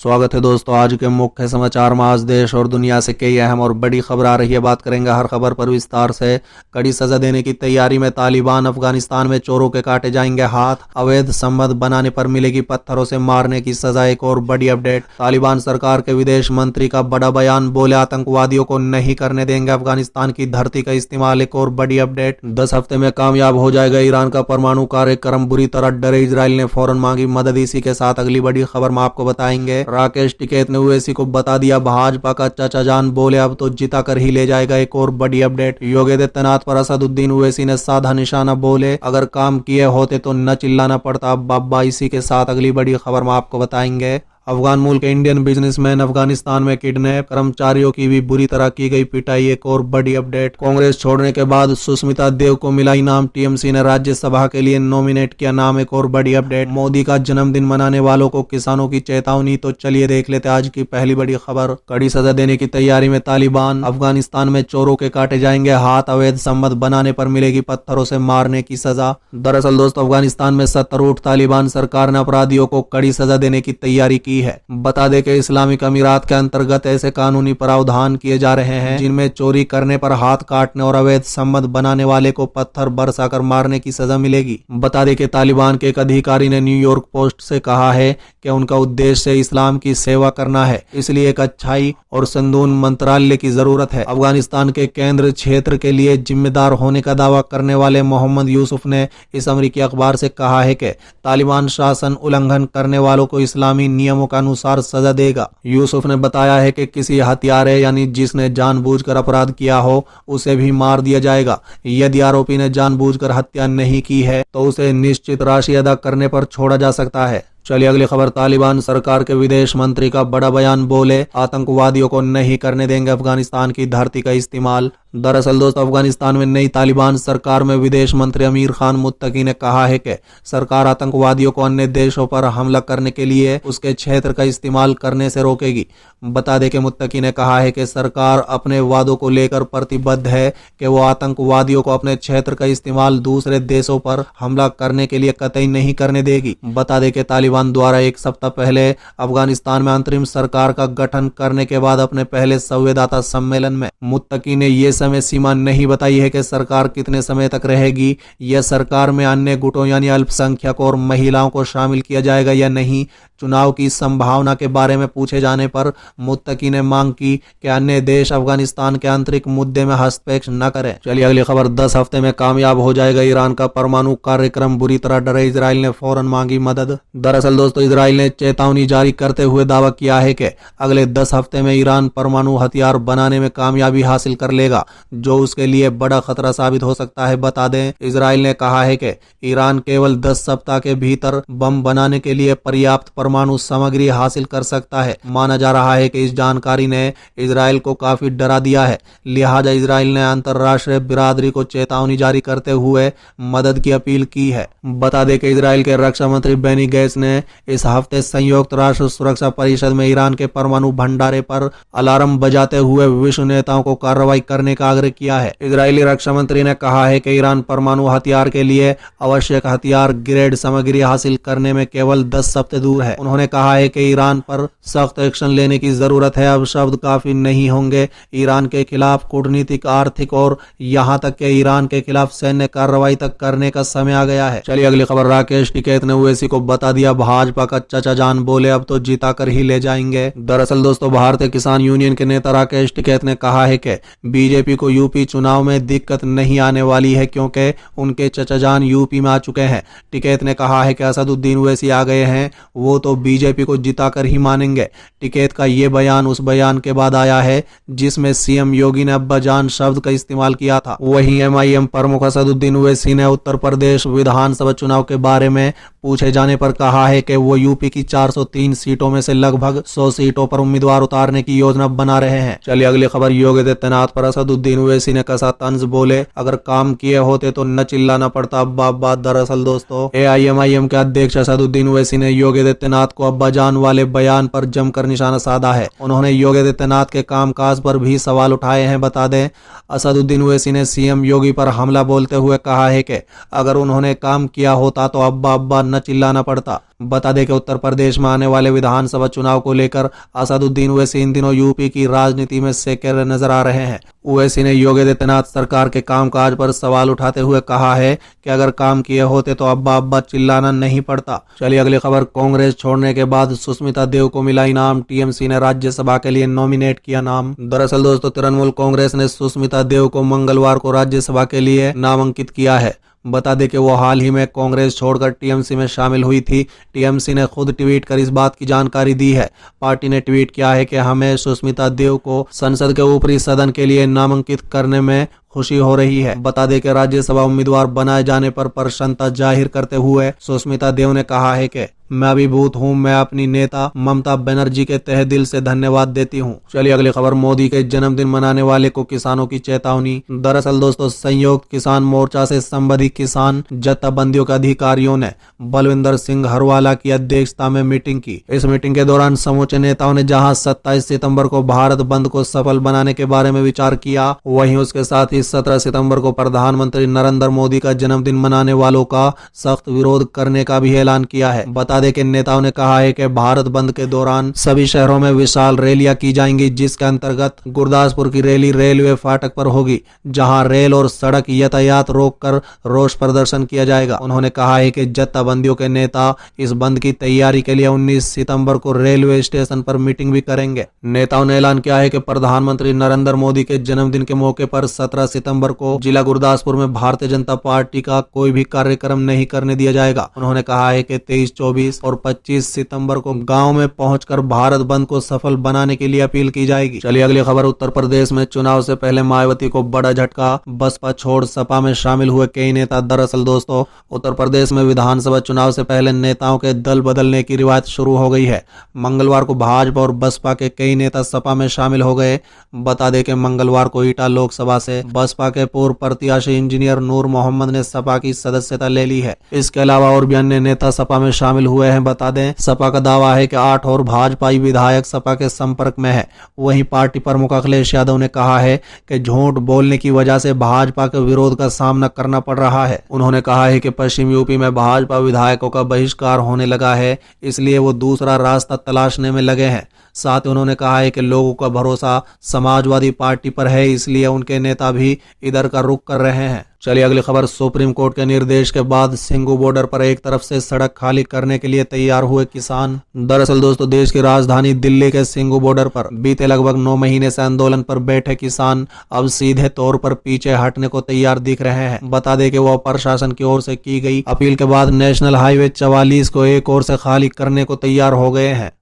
स्वागत है दोस्तों। आज के मुख्य समाचार में आज देश और दुनिया से कई अहम और बड़ी खबर आ रही है। बात करेंगे हर खबर पर विस्तार से। कड़ी सजा देने की तैयारी में तालिबान। अफगानिस्तान में चोरों के काटे जाएंगे हाथ। अवैध संबंध बनाने पर मिलेगी पत्थरों से मारने की सजा। एक और बड़ी अपडेट। तालिबान सरकार के विदेश मंत्री का बड़ा बयान। बोले आतंकवादियों को नहीं करने देंगे अफगानिस्तान की धरती का इस्तेमाल। एक और बड़ी अपडेट। 10 हफ्ते में कामयाब हो जाएगा ईरान का परमाणु कार्यक्रम। बुरी तरह डरे इजराइल ने फौरन मांगी मदद। इसी के साथ अगली बड़ी खबर में आपको बताएंगे। राकेश टिकैत ने ओवैसी को बता दिया भाजपा का चाचा जान। बोले अब तो जिता कर ही ले जाएगा। एक और बड़ी अपडेट। योगी आदित्यनाथ पर असदुद्दीन ओवैसी ने साधा निशाना। बोले अगर काम किए होते तो न चिल्लाना पड़ता बाबा। इसी के साथ अगली बड़ी खबर में आपको बताएंगे। अफगान मूल के इंडियन बिजनेसमैन अफगानिस्तान में किडनैप। कर्मचारियों की भी बुरी तरह की गई पिटाई। एक और बड़ी अपडेट। कांग्रेस छोड़ने के बाद सुष्मिता देव को मिला इनाम। टीएमसी ने राज्यसभा के लिए नॉमिनेट किया नाम। एक और बड़ी अपडेट। मोदी का जन्मदिन मनाने वालों को किसानों की चेतावनी। तो चलिए देख लेते आज की पहली बड़ी खबर। कड़ी सजा देने की तैयारी में तालिबान। अफगानिस्तान में चोरों के काटे जाएंगे हाथ। अवैध संबंध बनाने पर मिलेगी पत्थरों से मारने की सजा। दरअसल दोस्तों अफगानिस्तान में सत्तारूढ़ तालिबान सरकार ने अपराधियों को कड़ी सजा देने की तैयारी की है। बता दें कि इस्लामिक अमीरात के अंतर्गत ऐसे कानूनी प्रावधान किए जा रहे हैं जिनमें चोरी करने पर हाथ काटने और अवैध संबंध बनाने वाले को पत्थर बरसाकर मारने की सजा मिलेगी। बता दें कि तालिबान के एक अधिकारी ने न्यूयॉर्क पोस्ट से कहा है कि उनका उद्देश्य इस्लाम की सेवा करना है, इसलिए एक अच्छाई और संदून मंत्रालय की जरूरत है। अफगानिस्तान के केंद्र क्षेत्र के लिए जिम्मेदार होने का दावा करने वाले मोहम्मद यूसुफ ने इस अमेरिकी अखबार से कहा है कि तालिबान शासन उल्लंघन करने वालों को इस्लामी नियमों के अनुसार सजा देगा। यूसुफ ने बताया है कि किसी हत्यारे यानी जिसने जानबूझकर अपराध किया हो उसे भी मार दिया जाएगा। यदि आरोपी ने जानबूझकर हत्या नहीं की है तो उसे निश्चित राशि अदा करने पर छोड़ा जा सकता है। चलिए अगली खबर। तालिबान सरकार के विदेश मंत्री का बड़ा बयान। बोले आतंकवादियों को नहीं करने देंगे अफगानिस्तान की धरती का इस्तेमाल। दरअसल दोस्तों अफगानिस्तान में नई तालिबान सरकार में विदेश मंत्री अमीर खान मुत्तकी ने कहा है कि सरकार आतंकवादियों को अन्य देशों पर हमला करने के लिए उसके क्षेत्र का इस्तेमाल करने से रोकेगी। बता दें कि मुत्तकी ने कहा है कि सरकार अपने वादों को लेकर प्रतिबद्ध है कि वो आतंकवादियों को अपने क्षेत्र का इस्तेमाल दूसरे देशों पर हमला करने के लिए कतई नहीं करने देगी। बता दें कि तालिबान द्वारा एक सप्ताह पहले अफगानिस्तान में अंतरिम सरकार का गठन करने के बाद अपने पहले संवाददाता सम्मेलन में मुत्तकी ने ये समय सीमा नहीं बताई है कि सरकार कितने समय तक रहेगी। यह सरकार में अन्य गुटों यानी अल्पसंख्यकों और महिलाओं को शामिल किया जाएगा या नहीं। चुनाव की संभावना के बारे में पूछे जाने पर मुत्तकी ने मांग की कि अन्य देश अफगानिस्तान के आंतरिक मुद्दे में हस्तक्षेप न करें। चलिए अगली खबर। 10 हफ्ते में कामयाब हो जाएगा ईरान का परमाणु कार्यक्रम। बुरी तरह डरे इजराइल ने फौरन मांगी मदद। दरअसल दोस्तों इजराइल ने चेतावनी जारी करते हुए दावा किया है कि अगले 10 हफ्ते में ईरान परमाणु हथियार बनाने में कामयाबी हासिल कर लेगा, जो उसके लिए बड़ा खतरा साबित हो सकता है। बता दें इजराइल ने कहा है कि ईरान केवल 10 सप्ताह के भीतर बम बनाने के लिए पर्याप्त परमाणु सामग्री हासिल कर सकता है। माना जा रहा है कि इस जानकारी ने इजराइल को काफी डरा दिया है, लिहाजा इजराइल ने अंतर्राष्ट्रीय बिरादरी को चेतावनी जारी करते हुए मदद की अपील की है। बता दें कि इजराइल के रक्षा मंत्री बेनी गैट्स ने इस हफ्ते संयुक्त राष्ट्र सुरक्षा परिषद में ईरान के परमाणु भंडारे पर अलार्म बजाते हुए विश्व नेताओं को कार्रवाई करने का आग्रह किया है। इजरायली रक्षा मंत्री ने कहा है कि ईरान परमाणु हथियार के लिए आवश्यक हथियार ग्रेड सामग्री हासिल करने में केवल 10 हफ्ते दूर है। उन्होंने कहा है कि ईरान पर सख्त एक्शन लेने की जरूरत है। अब शब्द काफी नहीं होंगे। ईरान के खिलाफ कूटनीतिक, आर्थिक और यहाँ तक कि ईरान के खिलाफ सैन्य कार्रवाई तक करने का समय आ गया है। चलिए अगली खबर। राकेश टिकैत ने ओवैसी को बता दिया भाजपा का चाचा जान। बोले अब तो जिता कर ही ले जाएंगे। दरअसल दोस्तों भारतीय किसान यूनियन के नेता राकेश टिकैत ने कहा है कि बीजेपी को यूपी चुनाव में दिक्कत नहीं आने वाली है क्योंकि उनके चाचा जान यूपी में आ चुके हैं। टिकैत ने कहा है कि असदुद्दीन ओवैसी आ गए हैं, वो तो बीजेपी को जिताकर ही मानेंगे। टिकैत का ये बयान उस बयान के बाद आया है जिसमें सीएम योगी ने अब्बा जान शब्द का इस्तेमाल किया था। वहीं एमआईएम प्रमुख असदुद्दीन ओवैसी ने उत्तर प्रदेश विधानसभा चुनाव के बारे में पूछे जाने पर कहा है कि वो यूपी की 403 सीटों में से लगभग 100 सीटों पर उम्मीदवार उतारने की योजना बना रहे हैं। चलिए अगली खबर। योगी आदित्यनाथ पर असदुद्दीन ओवैसी ने कसा तंज। बोले अगर काम किए होते तो न चिल्लाना पड़ता अब्बा। दरअसल दोस्तों एआईएमआईएम के अध्यक्ष असदुद्दीन ओवैसी ने योगी आदित्यनाथ को अब्बा जान वाले बयान पर जमकर निशाना साधा है। उन्होंने योगी आदित्यनाथ के कामकाज पर भी सवाल उठाए हैं। बता दें असदुद्दीन ओवैसी ने सीएम योगी पर हमला बोलते हुए कहा है कि अगर उन्होंने काम किया होता तो अब्बा न चिल्लाना पड़ता। बता दें कि उत्तर प्रदेश में आने वाले विधानसभा चुनाव को लेकर असदुद्दीन ओवैसी इन दिनों यूपी की राजनीति में सेके नजर आ रहे हैं। ओवैसी ने योगी आदित्यनाथ सरकार के कामकाज पर सवाल उठाते हुए कहा है कि अगर काम किए होते तो अब्बा अब्बा चिल्लाना नहीं पड़ता। चलिए अगली खबर। कांग्रेस छोड़ने के बाद सुष्मिता देव को मिला इनाम, टीएमसी ने राज्यसभा के लिए नॉमिनेट किया नाम। दरअसल दोस्तों, तृणमूल कांग्रेस ने सुष्मिता देव को मंगलवार को राज्यसभा के लिए नामांकित किया है। बता दें कि वो हाल ही में कांग्रेस छोड़कर टीएमसी में शामिल हुई थी। टीएमसी ने खुद ट्वीट कर इस बात की जानकारी दी है। पार्टी ने ट्वीट किया है कि हमें सुष्मिता देव को संसद के ऊपरी सदन के लिए नामांकित करने में खुशी हो रही है। बता दें कि राज्यसभा उम्मीदवार बनाए जाने पर प्रसन्नता जाहिर करते हुए सुष्मिता देव ने कहा है कि मैं अभिभूत हूं, मैं अपनी नेता ममता बनर्जी के तहे दिल से धन्यवाद देती हूं। चलिए अगली खबर। मोदी के जन्मदिन मनाने वाले को किसानों की चेतावनी। दरअसल दोस्तों, संयुक्त किसान मोर्चा से संबंधित किसान जत्थाबंदियों के अधिकारियों ने बलविंदर सिंह हरवाला की अध्यक्षता में मीटिंग की। इस मीटिंग के दौरान समूचे नेताओं ने जहां 27 सितंबर को भारत बंद को सफल बनाने के बारे में विचार किया, वहीं उसके साथ ही 17 सितंबर को प्रधानमंत्री नरेंद्र मोदी का जन्मदिन मनाने वालों का सख्त विरोध करने का भी ऐलान किया है। बता दें कि नेताओं ने कहा है कि भारत बंद के दौरान सभी शहरों में विशाल रैलियां की जाएंगी, जिसके अंतर्गत गुरदासपुर की रैली रेलवे फाटक पर होगी, जहां रेल और सड़क यातायात रोककर रोष प्रदर्शन किया जाएगा। उन्होंने कहा है कि जत्थाबंदियों के नेता इस बंद की तैयारी के लिए 19 सितंबर को रेलवे स्टेशन पर मीटिंग भी करेंगे। नेताओं ने ऐलान किया है कि प्रधानमंत्री नरेंद्र मोदी के जन्मदिन के मौके पर 17 सितंबर को जिला गुरदासपुर में भारतीय जनता पार्टी का कोई भी कार्यक्रम नहीं करने दिया जाएगा। उन्होंने कहा है कि 23, 24 और 25 सितंबर को गांव में पहुंचकर भारत बंद को सफल बनाने के लिए अपील की जाएगी। चलिए अगली खबर। उत्तर प्रदेश में चुनाव से पहले मायावती को बड़ा झटका, बसपा छोड़ सपा में शामिल हुए कई नेता। दरअसल दोस्तों, उत्तर प्रदेश में विधानसभा चुनाव से पहले नेताओं के दल बदलने की रिवायत शुरू हो गई है। मंगलवार को भाजपा और बसपा के कई नेता सपा में शामिल हो गए। बता दें कि मंगलवार को ईटा लोकसभा से बसपा के पूर्व प्रत्याशी इंजीनियर नूर मोहम्मद ने सपा की सदस्यता ले ली है। इसके अलावा और भी अन्य नेता सपा में शामिल हुए हैं। बता दें, सपा का दावा है कि 8 और भाजपाई विधायक सपा के संपर्क में है। वहीं पार्टी प्रमुख अखिलेश यादव ने कहा है कि झूठ बोलने की वजह से भाजपा के विरोध का सामना करना पड़ रहा है। उन्होंने कहा है कि पश्चिम यूपी में भाजपा विधायकों का बहिष्कार होने लगा है, इसलिए वो दूसरा रास्ता तलाशने में लगे हैं। साथ ही उन्होंने कहा है कि लोगों का भरोसा समाजवादी पार्टी पर है, इसलिए उनके नेता भी इधर का रुख कर रहे हैं। चलिए अगली खबर। सुप्रीम कोर्ट के निर्देश के बाद सिंगू बॉर्डर पर एक तरफ से सड़क खाली करने के लिए तैयार हुए किसान। दरअसल दोस्तों, देश की राजधानी दिल्ली के सिंगू बॉर्डर पर बीते लगभग 9 महीने से आंदोलन पर बैठे किसान अब सीधे तौर पर पीछे हटने को तैयार दिख रहे हैं। बता दें कि वह प्रशासन की ओर से की गई अपील के बाद नेशनल हाईवे 44 को एक ओर से खाली करने को तैयार हो गए हैं।